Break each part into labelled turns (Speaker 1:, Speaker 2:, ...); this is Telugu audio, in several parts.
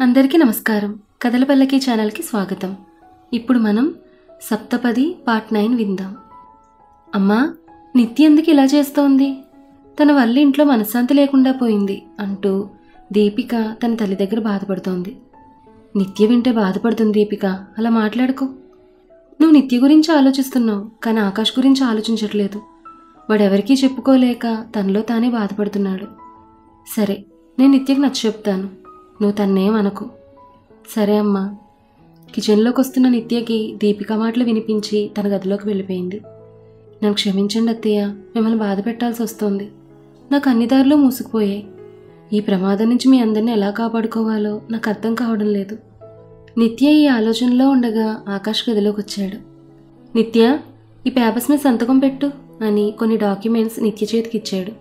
Speaker 1: అందరికీ నమస్కారం. కథల పల్లకి ఛానల్కి స్వాగతం. ఇప్పుడు మనం సప్తపది పార్ట్ 9 విందాం. అమ్మా, నిత్య ఎందుకు ఇలా చేస్తోంది? తన వల్ల ఇంట్లో మనశ్శాంతి లేకుండా పోయింది అంటూ దీపిక తన తల్లి దగ్గర బాధపడుతోంది. నిత్య వింటే బాధపడుతుంది. దీపిక, అలా మాట్లాడుకో. నువ్వు నిత్య గురించి ఆలోచిస్తున్నావు, కానీ ఆకాష్ గురించి ఆలోచించట్లేదు. వాడెవరికీ చెప్పుకోలేక తనలో తానే బాధపడుతున్నాడు. సరే, నేను నిత్యకి నచ్చ చెప్తాను, నువ్వు తన్నేమనకు. సరే అమ్మా. కిచెన్లోకి వస్తున్న నిత్యకి దీపిక మాటలు వినిపించి తన గదిలోకి వెళ్ళిపోయింది. నన్ను క్షమించండి అత్తయ్య, మిమ్మల్ని బాధ పెట్టాల్సి వస్తోంది. నాకు అన్ని దారులు మూసుకుపోయాయి. ఈ ప్రమాదం నుంచి మీ అందరినీ ఎలా కాపాడుకోవాలో నాకు అర్థం కావడం లేదు. నిత్య ఈ ఆలోచనలో ఉండగా ఆకాష్ గదిలోకి వచ్చాడు. నిత్య, ఈ పేపర్స్ మీద సంతకం పెట్టు అని కొన్ని డాక్యుమెంట్స్ నిత్య చేతికి ఇచ్చాడు.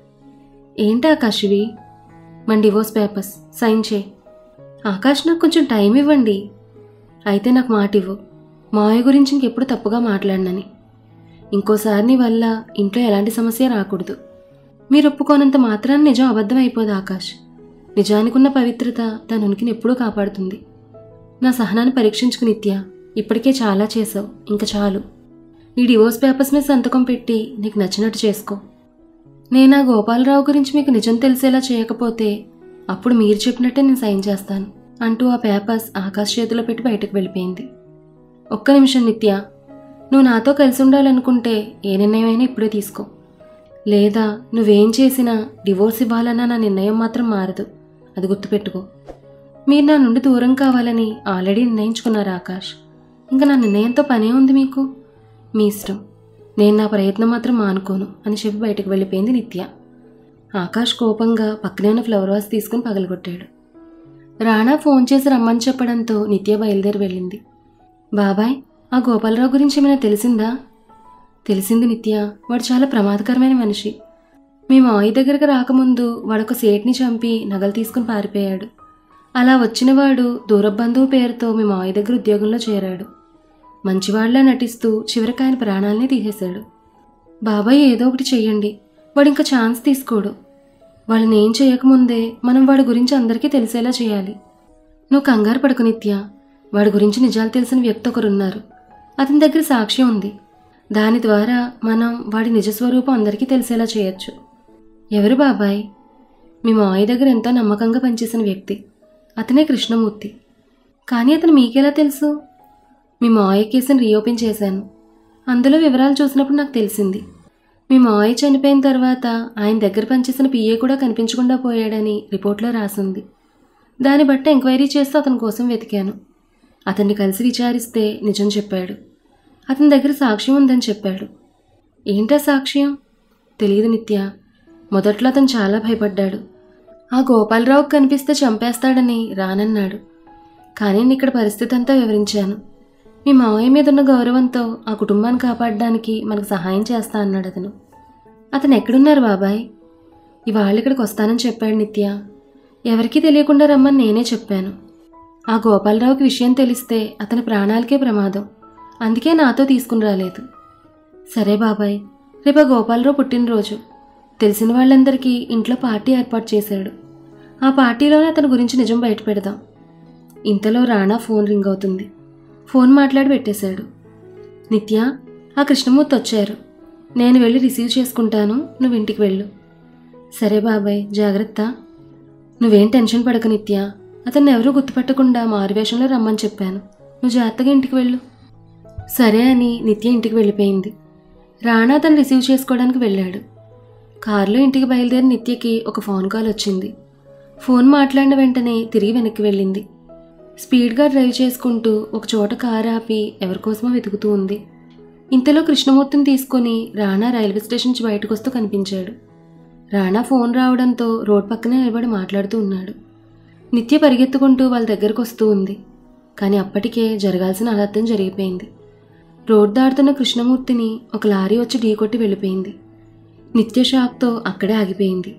Speaker 1: ఏంటి ఆకాష్ ఇవి? మన డివోర్స్ పేపర్స్, సైన్ చేయి. ఆకాష్, నాకు కొంచెం టైం ఇవ్వండి. అయితే నాకు మాట ఇవ్వు, మావయ్య గురించి ఇంకెప్పుడు తప్పుగా మాట్లాడినని. ఇంకోసారి నీ వల్ల ఇంట్లో ఎలాంటి సమస్య రాకూడదు. మీరు ఒప్పుకోనంత మాత్రాన్ని నిజం అబద్ధం అయిపోదు ఆకాష్. నిజానికి ఉన్న పవిత్రత తన ఉనికిని ఎప్పుడూ కాపాడుతుంది. నా సహనాన్ని పరీక్షించుకు నిత్య. ఇప్పటికే చాలా చేసావు, ఇంకా చాలు. ఈ డివోర్స్ పేపర్స్ మీద సంతకం పెట్టి నీకు నచ్చినట్టు చేసుకో. నేను ఆ గోపాలరావు గురించి మీకు నిజం తెలిసేలా చేయకపోతే అప్పుడు మీరు చెప్పినట్టే నేను సైన్ చేస్తాను అంటూ ఆ పేపర్స్ ఆకాష్ చేతిలో పెట్టి బయటకు వెళ్ళిపోయింది. ఒక్క నిమిషం నిత్య, నువ్వు నాతో కలిసి ఉండాలనుకుంటే ఏ నిర్ణయమైనా ఇప్పుడే తీసుకో. లేదా నువ్వేం చేసినా డివోర్స్ ఇవ్వాలన్న నా నిర్ణయం మాత్రం మారదు, అది గుర్తుపెట్టుకో. మీరు నా నుండి దూరం కావాలని ఆల్రెడీ నిర్ణయించుకున్నారు ఆకాష్. ఇంకా నా నిర్ణయంతో పనే ఉంది మీకు? మీ ఇష్టం. నేను నా ప్రయత్నం మాత్రం మానుకోను అని చెప్పి బయటకు వెళ్ళిపోయింది నిత్య. ఆకాష్ కోపంగా పక్కనే ఉన్న ఫ్లవర్ వాస్ తీసుకుని పగలగొట్టాడు. రాణా ఫోన్ చేసి రమ్మని చెప్పడంతో నిత్య బయలుదేరి వెళ్ళింది. బాబాయ్, ఆ గోపాలరావు గురించి ఏమైనా తెలిసిందా? తెలిసింది నిత్య. వాడు చాలా ప్రమాదకరమైన మనిషి. మీ మావయ్య దగ్గరకు రాకముందు వాడొక సేట్ని చంపి నగలు తీసుకుని పారిపోయాడు. అలా వచ్చినవాడు దూర బంధువు పేరుతో మీ మావయ్య దగ్గర ఉద్యోగంలో చేరాడు. మంచివాళ్లా నటిస్తూ చివరికి ఆయన ప్రాణాలనే తీసేశాడు. బాబాయ్, ఏదో ఒకటి చెయ్యండి. వాడు ఇంకా ఛాన్స్ తీసుకోడు. వాళ్ళని ఏం చేయకముందే మనం వాడి గురించి అందరికీ తెలిసేలా చేయాలి. నువ్వు కంగారు పడకు నిత్య. వాడి గురించి నిజాలు తెలిసిన వ్యక్తి ఒకరున్నారు. అతని దగ్గర సాక్ష్యం ఉంది. దాని ద్వారా మనం వాడి నిజస్వరూపం అందరికీ తెలిసేలా చేయొచ్చు. ఎవరు బాబాయ్? మీ మావయ్య దగ్గర ఎంతో నమ్మకంగా పనిచేసిన వ్యక్తి. అతనే కృష్ణమూర్తి. కానీ అతను మీకెలా తెలుసు? మీ మావయ్య కేసుని రీఓపెన్ చేశాను. అందులో వివరాలు చూసినప్పుడు నాకు తెలిసింది. మీ మావయ్య చనిపోయిన తర్వాత ఆయన దగ్గర పనిచేసిన పిఏ కూడా కనిపించకుండా పోయాడని రిపోర్ట్లో రాసింది. దాన్ని బట్టి ఎంక్వైరీ చేస్తూ అతని కోసం వెతికాను. అతన్ని కలిసి విచారిస్తే నిజం చెప్పాడు. అతని దగ్గర సాక్ష్యం ఉందని చెప్పాడు. ఏంటా సాక్ష్యం? తెలియదు నిత్య. మొదట్లో అతను చాలా భయపడ్డాడు. ఆ గోపాలరావుకు కనిపిస్తే చంపేస్తాడని రానన్నాడు. కానీ నేను ఇక్కడ పరిస్థితి అంతా వివరించాను. మీ మావయ్య మీద ఉన్న గౌరవంతో ఆ కుటుంబాన్ని కాపాడడానికి మనకు సహాయం చేస్తా అన్నాడు అతను. అతను ఎక్కడున్నారు బాబాయ్? ఇవాళ ఇక్కడికి వస్తానని చెప్పాడు నిత్య. ఎవరికీ తెలియకుండా రమ్మని నేనే చెప్పాను. ఆ గోపాలరావుకి విషయం తెలిస్తే అతని ప్రాణాలకే ప్రమాదం. అందుకే నాతో తీసుకుని రాలేదు. సరే బాబాయ్, రేపు ఆ గోపాలరావు పుట్టినరోజు. తెలిసిన వాళ్ళందరికీ ఇంట్లో పార్టీ ఏర్పాటు చేశాడు. ఆ పార్టీలోనే అతని గురించి నిజం బయట పెడదాం. ఇంతలో రాణా ఫోన్ రింగ్ అవుతుంది. ఫోన్ మాట్లాడి పెట్టేశాడు. నిత్య, ఆ కృష్ణమూర్తి వచ్చారు. నేను వెళ్ళి రిసీవ్ చేసుకుంటాను, నువ్వు ఇంటికి వెళ్ళు. సరే బాబాయ్, జాగ్రత్త. నువ్వేం టెన్షన్ పడక నిత్య. అతన్ని ఎవరూ గుర్తుపట్టకుండా మారువేషంలో రమ్మని చెప్పాను. నువ్వు జాగ్రత్తగా ఇంటికి వెళ్ళు. సరే అని నిత్య ఇంటికి వెళ్ళిపోయింది. రాణా తను రిసీవ్ చేసుకోవడానికి వెళ్ళాడు. కారులో ఇంటికి బయలుదేరి నిత్యకి ఒక ఫోన్ కాల్ వచ్చింది. ఫోన్ మాట్లాడిన వెంటనే తిరిగి వెనక్కి వెళ్ళింది. స్పీడ్గా డ్రైవ్ చేసుకుంటూ ఒక చోట కారు ఆపి ఎవరికోసమో వెతుకుతూ ఉంది. ఇంతలో కృష్ణమూర్తిని తీసుకొని రాణా రైల్వే స్టేషన్ నుంచి బయటకు వస్తూ కనిపించాడు. రాణా ఫోన్ రావడంతో రోడ్ పక్కనే నిలబడి మాట్లాడుతూ ఉన్నాడు. నిత్య పరిగెత్తుకుంటూ వాళ్ళ దగ్గరకు వస్తూ ఉంది. కానీ అప్పటికే జరగాల్సిన అనర్థం జరిగిపోయింది. రోడ్ దాటుతున్న కృష్ణమూర్తిని ఒక లారీ వచ్చి ఢీకొట్టి వెళ్ళిపోయింది. నిత్య షాక్తో అక్కడే ఆగిపోయింది.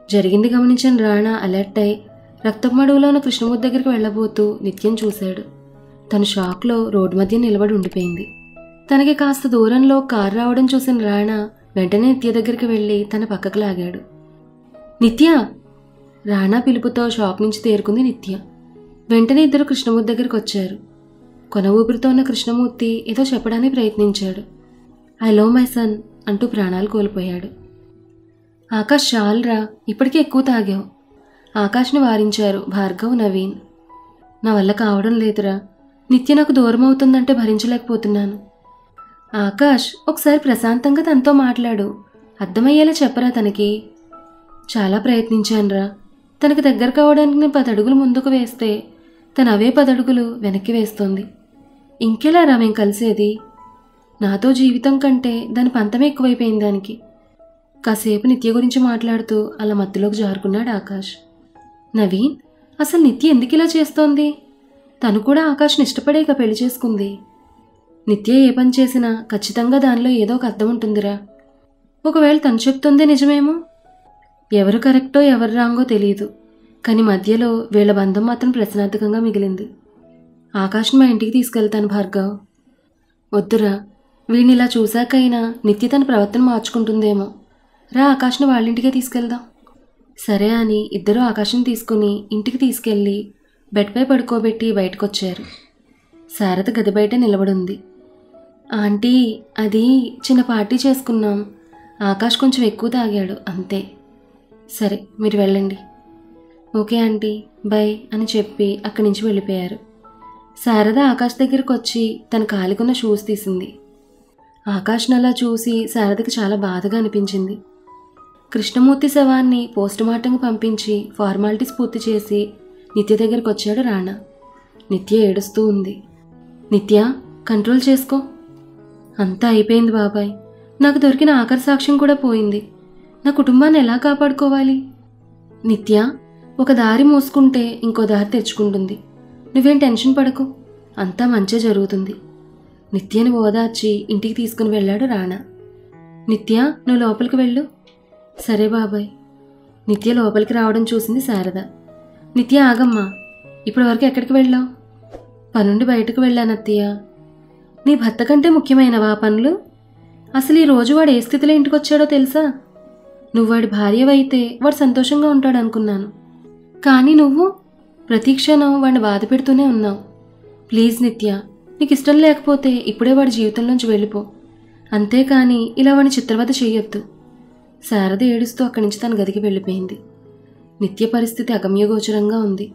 Speaker 1: జరిగింది గమనించిన రాణా అలర్ట్ అయి రక్తమడుగులో ఉన్న కృష్ణమూర్తి దగ్గరికి వెళ్ళబోతూ నిత్యం చూశాడు. తను షాక్లో రోడ్డు మధ్య నిలబడి ఉండిపోయింది. తనకి కాస్త దూరంలో కారు రావడం చూసిన రాణా వెంటనే నిత్య దగ్గరికి వెళ్ళి తన పక్కకు లాగాడు. నిత్య! రాణా పిలుపుతో షాక్ నుంచి తేరుకుంది నిత్య. వెంటనే ఇద్దరు కృష్ణమూర్తి దగ్గరికి వచ్చారు. కొన ఊపిరితో ఉన్న కృష్ణమూర్తి ఏదో చెప్పడానికి ప్రయత్నించాడు. ఐ లవ్ మై సన్ అంటూ ప్రాణాలు కోల్పోయాడు. ఆకాష్ చాలురా, ఇప్పటికే ఎక్కువ తాగావు. ఆకాష్ని వారించారు భార్గవ్, నవీన్. నా వల్ల కావడం లేదురా, నిత్య నాకు దూరం అవుతుందంటే భరించలేకపోతున్నాను. ఆకాష్, ఒకసారి ప్రశాంతంగా తనతో మాట్లాడు, అర్థమయ్యేలా చెప్పరా తనకి. చాలా ప్రయత్నించానురా, తనకి దగ్గర కావడానికి నేను 10 అడుగులు ముందుకు వేస్తే తను అవే 10 అడుగులు వెనక్కి వేస్తుంది. ఇంకెలా రా మేం కలిసేది? నాతో జీవితం కంటే దాని పంతమే ఎక్కువైపోయింది దానికి. కాసేపు నిత్య గురించి మాట్లాడుతూ అలా మత్తులోకి జారుకున్నాడు ఆకాష్. నవీన్, అసలు నిత్య ఎందుకు ఇలా చేస్తోంది? తను కూడా ఆకాష్ని ఇష్టపడేక పెళ్లి చేసుకుంది. నిత్య ఏ పని చేసినా ఖచ్చితంగా దానిలో ఏదో ఒక అర్థం ఉంటుందిరా. ఒకవేళ తను చెప్తుందే నిజమేమో. ఎవరు కరెక్టో ఎవరు రాంగో తెలియదు, కానీ మధ్యలో వీళ్ళ బంధం మాత్రం ప్రశ్నార్థకంగా మిగిలింది. ఆకాష్ని మా ఇంటికి తీసుకెళ్తాను భార్గవ్. వద్దురా, వీడిని ఇలా చూశాకైనా నిత్య తన ప్రవర్తన మార్చుకుంటుందేమో. రా, ఆకాష్ని వాళ్ళింటికే తీసుకెళ్దాం. సరే అని ఇద్దరూ ఆకాష్ని తీసుకుని ఇంటికి తీసుకెళ్ళి బెడ్పై పడుకోబెట్టి బయటకొచ్చారు. శారద గది బయట నిలబడింది. ఆంటీ, అది చిన్న పార్టీ చేసుకున్నాం. ఆకాష్ కొంచెం ఎక్కువ తాగాడు అంతే. సరే, మీరు వెళ్ళండి. ఓకే ఆంటీ, బై అని చెప్పి అక్కడి నుంచి వెళ్ళిపోయారు. శారద ఆకాష్ దగ్గరికి వచ్చి తన కాలికున్న షూస్ తీసింది. ఆకాష్ని అలా చూసి శారదకి చాలా బాధగా అనిపించింది. కృష్ణమూర్తి శవాన్ని పోస్టుమార్టంకి పంపించి ఫార్మాలిటీస్ పూర్తి చేసి నిత్య దగ్గరికి వచ్చాడు రాణా. నిత్య ఏడుస్తూ ఉంది. నిత్య, కంట్రోల్ చేసుకో. అంతా అయిపోయింది బాబాయ్, నాకు దొరికిన ఆఖరి సాక్ష్యం కూడా పోయింది. నా కుటుంబాన్ని ఎలా కాపాడుకోవాలి? నిత్య, ఒక దారి మూసుకుంటే ఇంకో దారి తెరుచుకుంటుంది. నువ్వేం టెన్షన్ పడకు, అంతా మంచి జరుగుతుంది. నిత్యని ఓదార్చి ఇంటికి తీసుకుని వెళ్ళాడు రాణా. నిత్య, నువ్వు లోపలికి వెళ్ళు. సరే బాబాయ్. నిత్య లోపలికి రావడం చూసింది శారద. నిత్య, ఆగమ్మా, ఇప్పటి వరకు ఎక్కడికి వెళ్ళావు? పనుండి బయటకు వెళ్ళానత్తయ్య. నీ భర్త కంటే ముఖ్యమైనవా పనులు? అసలు ఈ రోజు వాడు ఏ స్థితిలో ఇంటికి వచ్చాడో తెలుసా? నువ్వు వాడి భార్యవైతే వాడు సంతోషంగా ఉంటాడు అనుకున్నాను, కానీ నువ్వు ప్రతి క్షణం వాడిని బాధ పెడుతూనే ఉన్నావు. ప్లీజ్ నిత్య, నీకు ఇష్టం లేకపోతే ఇప్పుడే వాడి జీవితంలోంచి వెళ్ళిపో. అంతేకాని ఇలా వాడిని చిత్రవద చెయ్యొద్దు. శారద ఏడుస్తూ అక్కడి నుంచి తన గదికి వెళ్ళిపోయింది. నిత్య పరిస్థితి అగమ్యగోచరంగా ఉంది.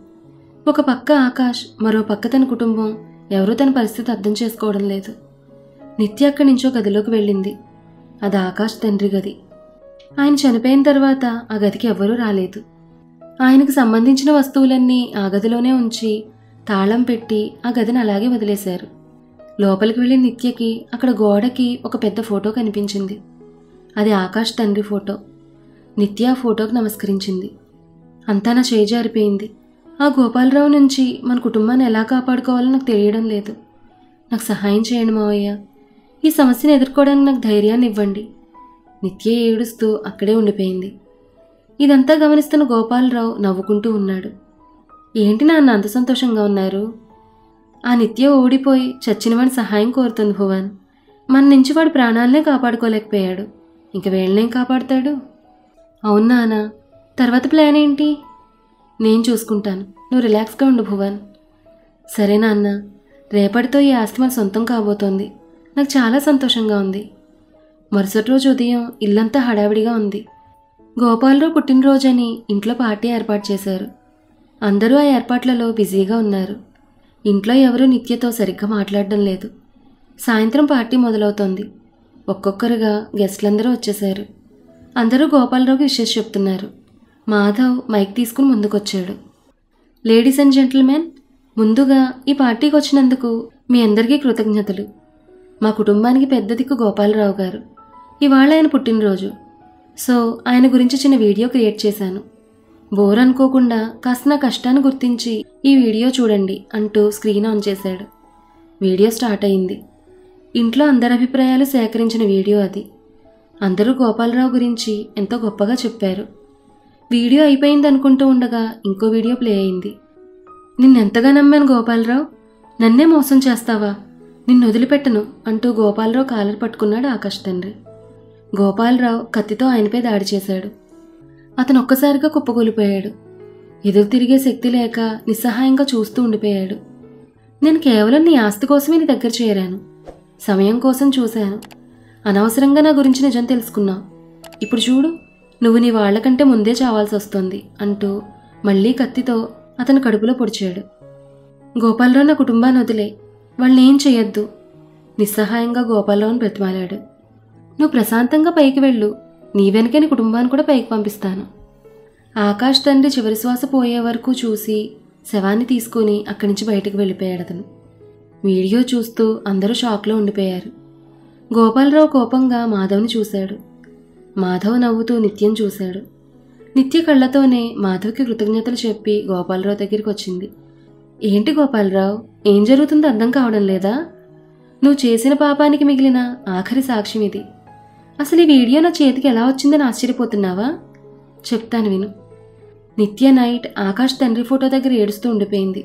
Speaker 1: ఒక పక్క ఆకాష్, మరో పక్క తన కుటుంబం. ఎవరూ తన పరిస్థితి అర్థం చేసుకోవడం లేదు. నిత్య అక్కడి నుంచో గదిలోకి వెళ్ళింది. అది ఆకాష్ తండ్రి గది. ఆయన చనిపోయిన తర్వాత ఆ గదికి ఎవరూ రాలేదు. ఆయనకు సంబంధించిన వస్తువులన్నీ ఆ గదిలోనే ఉంచి తాళం పెట్టి ఆ గదిని అలాగే వదిలేశారు. లోపలికి వెళ్ళిన నిత్యకి అక్కడ గోడకి ఒక పెద్ద ఫోటో కనిపించింది. అది ఆకాష్ తండ్రి ఫోటో. నిత్య ఆ ఫోటోకి నమస్కరించింది. అంతా నా చేయి జారిపోయింది. ఆ గోపాలరావు నుంచి మన కుటుంబాన్ని ఎలా కాపాడుకోవాలో నాకు తెలియడం లేదు. నాకు సహాయం చేయండి మావయ్య. ఈ సమస్యను ఎదుర్కోవడానికి నాకు ధైర్యాన్ని ఇవ్వండి. నిత్య ఏడుస్తూ అక్కడే ఉండిపోయింది. ఇదంతా గమనిస్తున్న గోపాలరావు నవ్వుకుంటూ ఉన్నాడు. ఏంటి నాన్న అంత సంతోషంగా ఉన్నారు? ఆ నిత్య ఓడిపోయి చచ్చినవాడి సహాయం కోరుతుంది భువన్. మన నుంచి వాడి ప్రాణాలనే కాపాడుకోలేకపోయాడు, ఇంక వీళ్ళనేం కాపాడుతాడు? అవునా నాన్న, తర్వాత ప్లాన్ ఏంటి? నేను చూసుకుంటాను, నువ్వు రిలాక్స్గా ఉండు భువన్. సరే నాన్న, రేపటితో ఈ ఆస్తి మన సొంతం కాబోతోంది. నాకు చాలా సంతోషంగా ఉంది. మరుసటి రోజు ఉదయం ఇల్లంతా హడావిడిగా ఉంది. గోపాలరావు పుట్టినరోజని ఇంట్లో పార్టీ ఏర్పాటు చేశారు. అందరూ ఆ ఏర్పాట్లలో బిజీగా ఉన్నారు. ఇంట్లో ఎవరూ నిత్యతో సరిగ్గా మాట్లాడడం లేదు. సాయంత్రం పార్టీ మొదలవుతోంది. ఒక్కొక్కరుగా గెస్టులందరూ వచ్చేశారు. అందరూ గోపాలరావుకి విషెస్ చెప్తున్నారు. మాధవ్ మైక్ తీసుకుని ముందుకొచ్చాడు. లేడీస్ అండ్ జెంటిల్మెన్, ముందుగా ఈ పార్టీకి వచ్చినందుకు మీ అందరికీ కృతజ్ఞతలు. మా కుటుంబానికి పెద్ద దిక్కు గోపాలరావు గారు. ఇవాళ ఆయన పుట్టినరోజు, సో ఆయన గురించి చిన్న వీడియో క్రియేట్ చేశాను. బోర్ అనుకోకుండా కాస్త నా కష్టాన్ని గుర్తించి ఈ వీడియో చూడండి అంటూ స్క్రీన్ ఆన్ చేశాడు. వీడియో స్టార్ట్ అయింది. ఇంట్లో అందరి అభిప్రాయాలు సేకరించిన వీడియో అది. అందరూ గోపాలరావు గురించి ఎంతో గొప్పగా చెప్పారు. వీడియో అయిపోయింది అనుకుంటూ ఉండగా ఇంకో వీడియో ప్లే అయింది. నిన్నెంతగా నమ్మాను గోపాలరావు, నన్నే మోసం చేస్తావా? నిన్ను వదిలిపెట్టను అంటూ గోపాలరావు కాలర్ పట్టుకున్నాడు ఆకాష్ తండ్రి. గోపాలరావు కత్తితో ఆయనపై దాడి చేశాడు. అతను ఒక్కసారిగా కుప్పకూలిపోయాడు. ఎదురు తిరిగే శక్తి లేక నిస్సహాయంగా చూస్తూ ఉండిపోయాడు. నేను కేవలం నీ ఆస్తి కోసమే నీ దగ్గర చేరాను. సమయం కోసం చూశాను. అనవసరంగా నా గురించి నిజం తెలుసుకున్నావు. ఇప్పుడు చూడు, నువ్వు నీ వాళ్లకంటే ముందే చావాల్సి వస్తుంది అంటూ మళ్లీ కత్తితో అతను కడుపులో పొడిచాడు. గోపాలరావు నా కుటుంబాన్ని వదిలే, వాళ్ళనేం చెయ్యొద్దు. నిస్సహాయంగా గోపాలరావును బ్రతిమాలాడు. నువ్వు ప్రశాంతంగా పైకి వెళ్ళు, నీ వెనకే నీ కుటుంబాన్ని కూడా పైకి పంపిస్తాను. ఆకాష్ తండ్రి చివరి శ్వాస పోయే వరకు చూసి శవాన్ని తీసుకుని అక్కడి నుంచి బయటకు వెళ్ళిపోయాడు అతను. వీడియో చూస్తూ అందరూ షాక్లో ఉండిపోయారు. గోపాలరావు కోపంగా మాధవ్ని చూశాడు. మాధవ్ నవ్వుతూ నిత్యం చూశాడు. నిత్య కళ్ళతోనే మాధవ్కి కృతజ్ఞతలు చెప్పి గోపాలరావు దగ్గరికి వచ్చింది. ఏంటి గోపాలరావు, ఏం జరుగుతుందో అర్థం కావడం లేదా? నువ్వు చేసిన పాపానికి మిగిలిన ఆఖరి సాక్ష్యం ఇది. అసలు ఈ వీడియో నా చేతికి ఎలా వచ్చిందని ఆశ్చర్యపోతున్నావా? చెప్తాను విను. నిత్య నైట్ ఆకాష్ తండ్రి ఫోటో దగ్గర ఏడుస్తూ ఉండిపోయింది.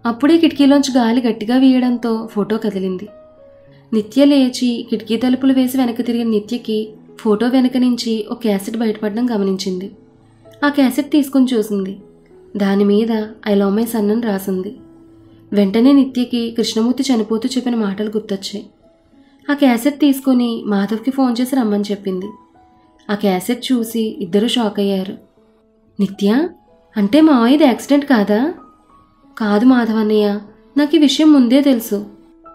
Speaker 1: అప్పుడే కిటికీలోంచి గాలి గట్టిగా వీయడంతో ఫోటో కదిలింది. నిత్య లేచి కిటికీ తలుపులు వేసి వెనక్కి తిరిగిన నిత్యకి ఫోటో వెనక నుంచి ఒక క్యాసెట్ బయటపడడం గమనించింది. ఆ క్యాసెట్ తీసుకుని చూసింది. దానిమీద ఐ లవ్ మై సన్ అని రాసింది. వెంటనే నిత్యకి కృష్ణమూర్తి చనిపోతూ చెప్పిన మాటలు గుర్తొచ్చాయి. ఆ క్యాసెట్ తీసుకుని మాధవ్కి ఫోన్ చేసి రమ్మని చెప్పింది. ఆ క్యాసెట్ చూసి ఇద్దరూ షాక్ అయ్యారు. నిత్య, అంటే మావయ్యది యాక్సిడెంట్ కాదా? కాదు మాధవన్నయ్య, నాకు ఈ విషయం ముందే తెలుసు.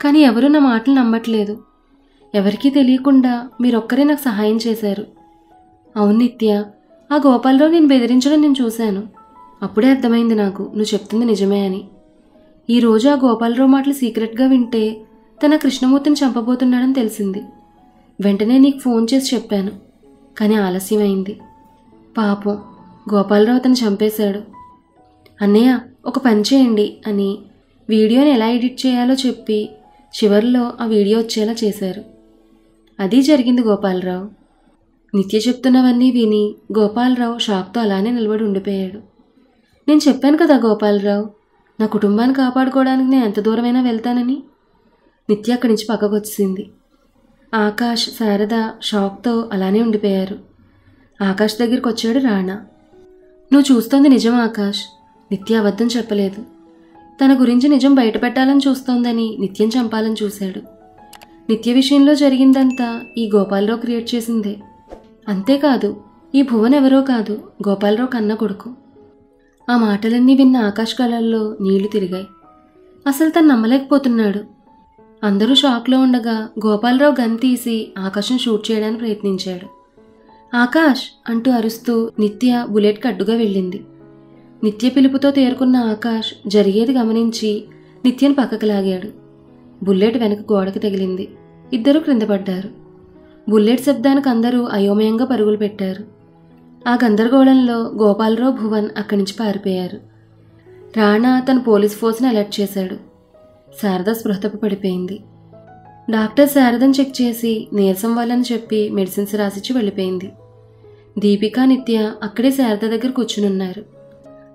Speaker 1: కానీ ఎవరూ నా మాటలు నమ్మట్లేదు. ఎవరికీ తెలియకుండా మీరొక్కరే నాకు సహాయం చేశారు. అవును నిత్య, ఆ గోపాలరావు నేను బెదిరించడం నేను చూశాను. అప్పుడే అర్థమైంది నాకు నువ్వు చెప్తుంది నిజమే అని. ఈరోజు ఆ గోపాలరావు మాటలు సీక్రెట్గా వింటే తన కృష్ణమూర్తిని చంపబోతున్నాడని తెలిసింది. వెంటనే నీకు ఫోన్ చేసి చెప్పాను, కానీ ఆలస్యమైంది. పాపం గోపాలరావు అతను చంపేశాడు. అన్నయ్య, ఒక పని చేయండి అని వీడియోని ఎలా ఎడిట్ చేయాలో చెప్పి చివరిలో ఆ వీడియో వచ్చేలా చేశారు. అది జరిగింది గోపాలరావు. నిత్య చెప్తున్నవన్నీ విని గోపాలరావు షాక్తో అలానే నిలబడి ఉండిపోయాడు. నేను చెప్పాను కదా గోపాలరావు, నా కుటుంబాన్ని కాపాడుకోవడానికి నేను ఎంత దూరమైనా వెళ్తానని. నిత్య అక్కడి నుంచి పక్కకు వచ్చింది. ఆకాష్, శారద షాక్తో అలానే ఉండిపోయారు. ఆకాష్ దగ్గరికి వచ్చాడు రాణా. నువ్వు చూస్తోంది నిజం ఆకాష్, నిత్య అబద్ధం చెప్పలేదు. తన గురించి నిజం బయటపెట్టాలని చూస్తోందని నిత్యం చంపాలని చూశాడు. నిత్య విషయంలో జరిగిందంతా ఈ గోపాలరావు క్రియేట్ చేసిందే. అంతేకాదు, ఈ భువన్ ఎవరో కాదు, గోపాలరావు కన్న కొడుకు. ఆ మాటలన్నీ విన్న ఆకాష్ కళ్ళల్లో నీళ్లు తిరిగాయి. అసలు తను నమ్మలేకపోతున్నాడు. అందరూ షాక్లో ఉండగా గోపాలరావు గన్ తీసి ఆకాష్ను షూట్ చేయడానికి ప్రయత్నించాడు. ఆకాష్ అంటూ అరుస్తూ నిత్య బుల్లెట్కి అడ్డుగా వెళ్ళింది. నిత్య పిలుపుతో తేరుకున్న ఆకాష్ జరిగేది గమనించి నిత్యను పక్కకు లాగాడు. బుల్లెట్ వెనక గోడకి తగిలింది. ఇద్దరూ క్రింద పడ్డారు. బుల్లెట్ శబ్దానికి అందరూ అయోమయంగా పరుగులు పెట్టారు. ఆ గందరగోళంలో గోపాలరావు, భువన్ అక్కడి నుంచి పారిపోయారు. రాణా తన పోలీస్ ఫోర్స్ని అలర్ట్ చేశాడు. శారద స్పృహ తప్పి పడిపోయింది. డాక్టర్ శారదను చెక్ చేసి నీరసం వల్లని చెప్పి మెడిసిన్స్ రాసిచ్చి వెళ్ళిపోయింది. దీపిక, నిత్య అక్కడే శారద దగ్గర కూర్చునున్నారు.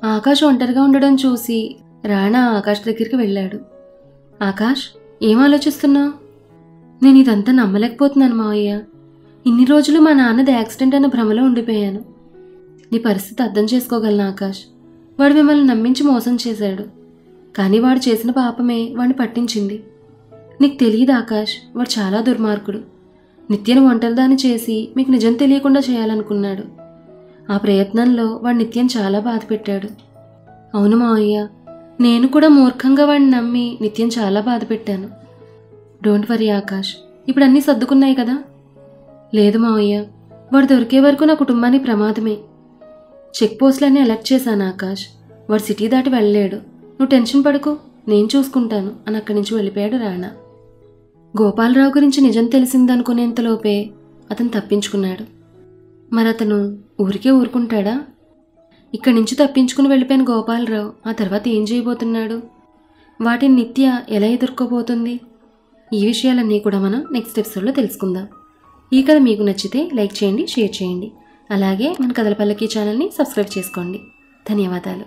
Speaker 1: ఆకాష్ ఒంటరిగా ఉండడం చూసి రాణా ఆకాష్ దగ్గరికి వెళ్ళాడు. ఆకాష్, ఏం ఆలోచిస్తున్నావు? నేను ఇదంతా నమ్మలేకపోతున్నాను మావయ్య. ఇన్ని రోజులు మా నాన్నది యాక్సిడెంట్ అన్న భ్రమలో ఉండిపోయాను. నీ పరిస్థితి అర్థం చేసుకోగలను ఆకాష్. వాడు మిమ్మల్ని నమ్మించి మోసం చేశాడు. కానీ వాడు చేసిన పాపమే వాడిని పట్టించింది. నీకు తెలియదు ఆకాష్, వాడు చాలా దుర్మార్గుడు. నిత్యను ఒంటరిదాన్ని చేసి మీకు నిజం తెలియకుండా చేయాలనుకున్నాడు. ఆ ప్రయత్నంలో వాడు నిత్యం చాలా బాధ పెట్టాడు. అవును మావయ్య, నేను కూడా మూర్ఖంగా వాడిని నమ్మి నిత్యం చాలా బాధ పెట్టాను. డోంట్ వరీ ఆకాష్, ఇప్పుడు అన్నీ సర్దుకున్నాయి కదా? లేదు మావయ్య, వాడు దొరికే వరకు నా కుటుంబానికి ప్రమాదమే. చెక్ పోస్టులన్నీ అలర్ట్ చేశాను ఆకాష్. వాడు సిటీ దాటి వెళ్ళలేడు. నువ్వు టెన్షన్ పడుకో, నేను చూసుకుంటాను అని అక్కడి నుంచి వెళ్ళిపోయాడు రాణా. గోపాలరావు గురించి నిజం తెలిసిందనుకునేంతలోపే అతను తప్పించుకున్నాడు. మరి అతను ఊరికే ఊరుకుంటాడా? ఇక్కడి నుంచి తప్పించుకుని వెళ్ళిపోయిన గోపాలరావు ఆ తర్వాత ఏం చేయబోతున్నాడు? వాటిని నిత్య ఎలా ఎదుర్కోబోతుంది? ఈ విషయాలన్నీ కూడా మనం నెక్స్ట్ ఎపిసోడ్లో తెలుసుకుందాం. ఈ కథ మీకు నచ్చితే లైక్ చేయండి, షేర్ చేయండి. అలాగే మన కథల పల్లకి ఛానల్ని సబ్స్క్రైబ్ చేసుకోండి. ధన్యవాదాలు.